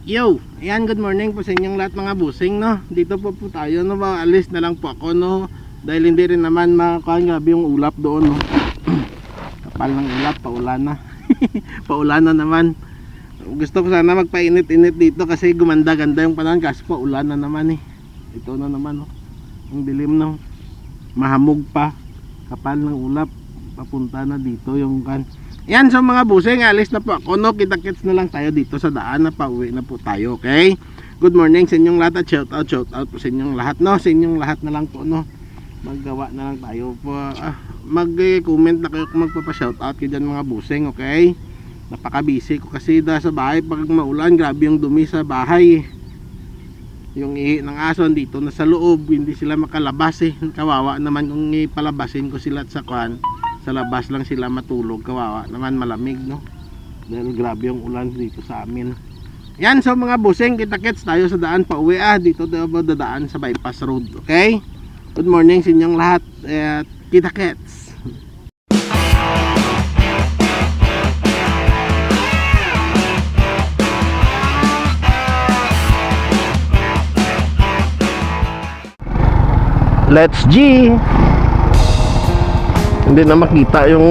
Yo, ayan, good morning po sa inyong lahat mga busing, no. Dito po tayo, no, alis na lang po ako, no. Dahil hindi rin naman makakuha, grabe yung ulap doon, no. Kapal ng ulap, paulan na. Paulan na naman. Gusto ko sana magpainit-init dito kasi gumanda-ganda yung panahon kasi paulan na naman eh. Ito na naman, no. Ang dilim, no. Mahamog pa. Kapal ng ulap. Papunta na dito yung kan. Yan, so mga busing, alis na po ako, no. Kita-kits na lang tayo dito sa daan na pauwi na po tayo, okay? Good morning sa inyong lahat at shout out po sa inyong lahat, no. Sa inyong lahat na lang po, no. Maggawa na lang tayo po. Mag-comment na kayo kung magpapa-shout out kayo dyan mga busing, okay? Napaka-busy ko kasi sa bahay pag maulan, grabe yung dumi sa bahay. Yung ihi ng aso dito na sa loob, hindi sila makalabas eh. Kawawa naman kung ipalabasin ko sila sa kwan. Sa labas lang sila matulog, kawawa naman, malamig, no, dahil grabe yung ulan dito sa amin. Yan, so mga busing, kita-kits tayo sa daan pa uwi. Dito tayo dadaan sa bypass road, okay? Good morning sa inyong lahat at kita-kits. Let's G. Hindi na makita yung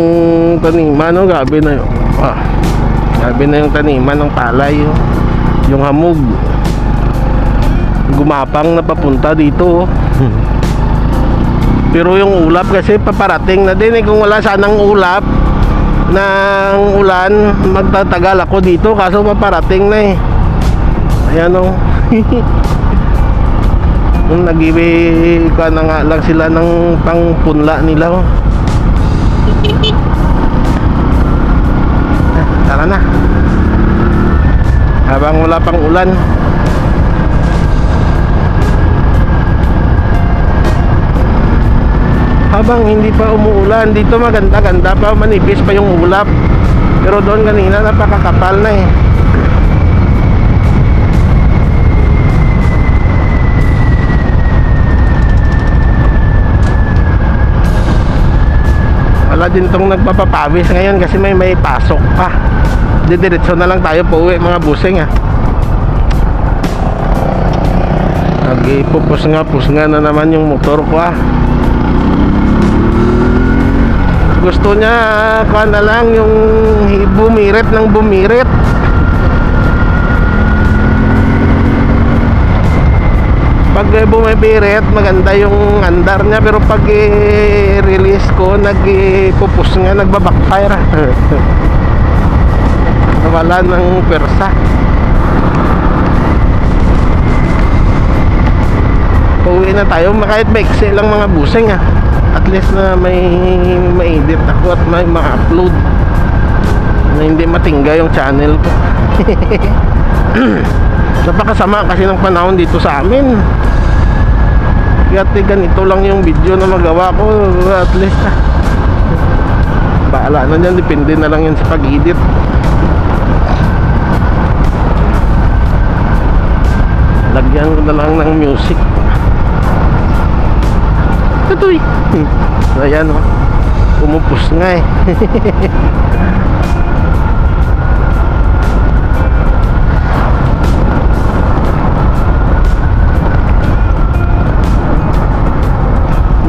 taniman, no? Grabe na yun. Grabe na yung taniman ng palay, oh. Yung hamog gumapang na papunta dito, oh. Pero yung ulap kasi paparating na din eh. Kung wala sanang ulap ng ulan, magtatagal ako dito, kaso paparating na eh. Ayan, oh. Nag-iwi ka na nga lang sila ng pangpunla nila, oh. Tara na, habang wala pang ulan. Habang hindi pa umuulan, dito maganda-ganda pa, manipis pa yung ulap. Pero doon kanina napakakapal na eh. Wala din tong nagpapapawis ngayon kasi may pasok pa. Didiretso na lang tayo po uwi mga busing, Nagipupus nga na naman yung motor ko, Gusto niya kuha na lang yung bumirit ng bumirit. Pag bumibirit, maganda yung andar niya. Pero pag i-release ko, nagpupus nga, nagbabackfire. Nawala ng persa. Pauwi na tayo, kahit maiksi lang mga busing, At least na may edit ako at may ma-upload na hindi matingga yung channel ko. Napakasama kasi ng panahon dito sa amin. Kaya ganito lang yung video na magawa ko. At least bahala na dyan, depende na lang yan sa pag-edit. Lagyan ko na lang ng music. Tutoy. Ayan, umupos nga eh.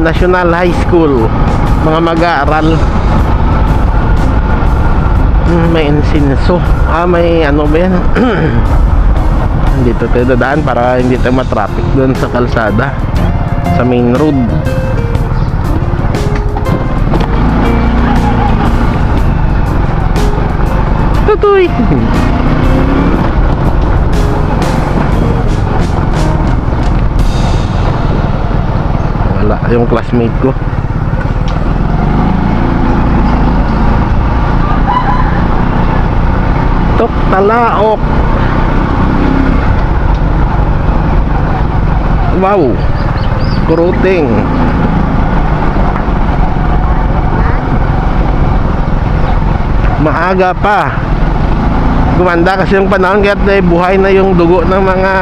National High School, mga mag-aaral. May insinso. May ano ba yan? Dito tayo dadaan para hindi tayo matraffic doon sa kalsada, sa main road. Tutoy. Wala yung classmate ko. Tok Talaok. Wow, Kuruting. Maaga pa. Gumanda kasi yung panahon, kaya buhay na yung dugo ng mga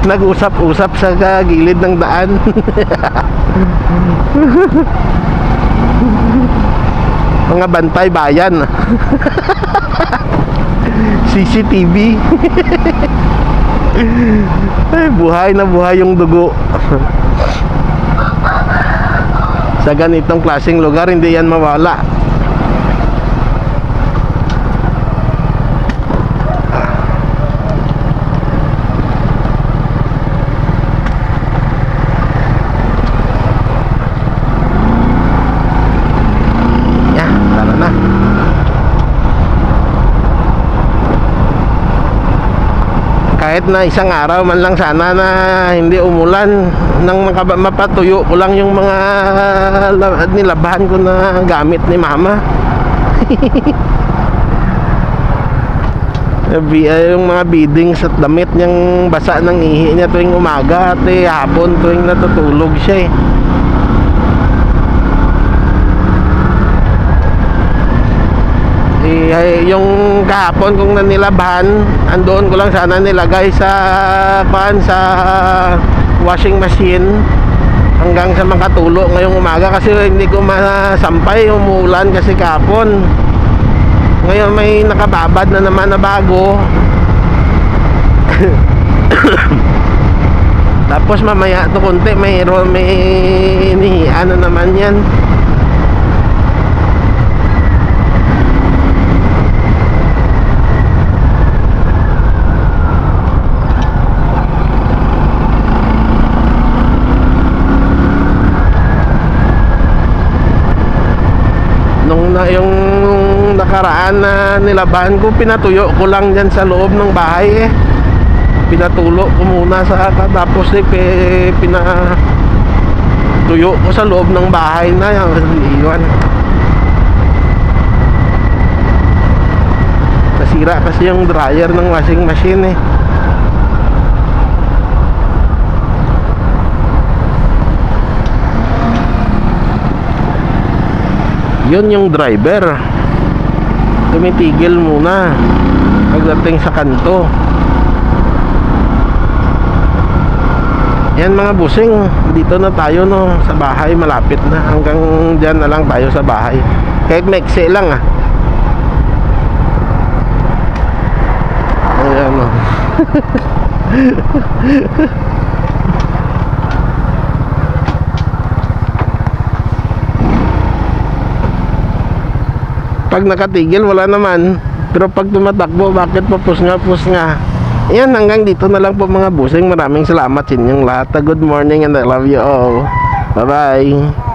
nag-usap-usap sa gilid ng daan. Mga bantay bayan. CCTV. Ay, buhay na buhay yung dugo. Sa ganitong klaseng lugar, hindi yan mawala. Kahit na isang araw man lang sana na hindi umulan, nang mapatuyo ko lang yung mga nilabahan ko na gamit ni mama. Yung mga beadings at damit niyang basa ng ihi niya tuwing umaga at hapon tuwing natutulog siya eh. Yung kahapon kung nanilabahan, andoon ko lang sana nilagay sa washing machine hanggang sa makatulo ngayong umaga, kasi hindi ko masampay, umuulan kasi kahapon. Ngayon may nakababad na naman na bago. Tapos mamaya to konti may inihian na naman yan. Yung nakaraan na nilabahan ko, pinatuyo ko lang dyan sa loob ng bahay eh. Pinatulo ko muna sa tapos pinatuyo ko sa loob ng bahay na iwan. Nasira kasi yung dryer ng washing machine eh. Yun yung driver, tumitigil muna pagdating sa kanto. Yan mga busing, dito na tayo no, sa bahay, malapit na. Hanggang dyan na lang tayo sa bahay. Kahit maiksi lang ah. Ayan o. Pag nakatigil wala naman, pero pag tumatakbo bakit papus nga. Yan, hanggang dito na lang po mga busing. Maraming salamat sa inyong lahat. Good morning and I love you all. Bye bye.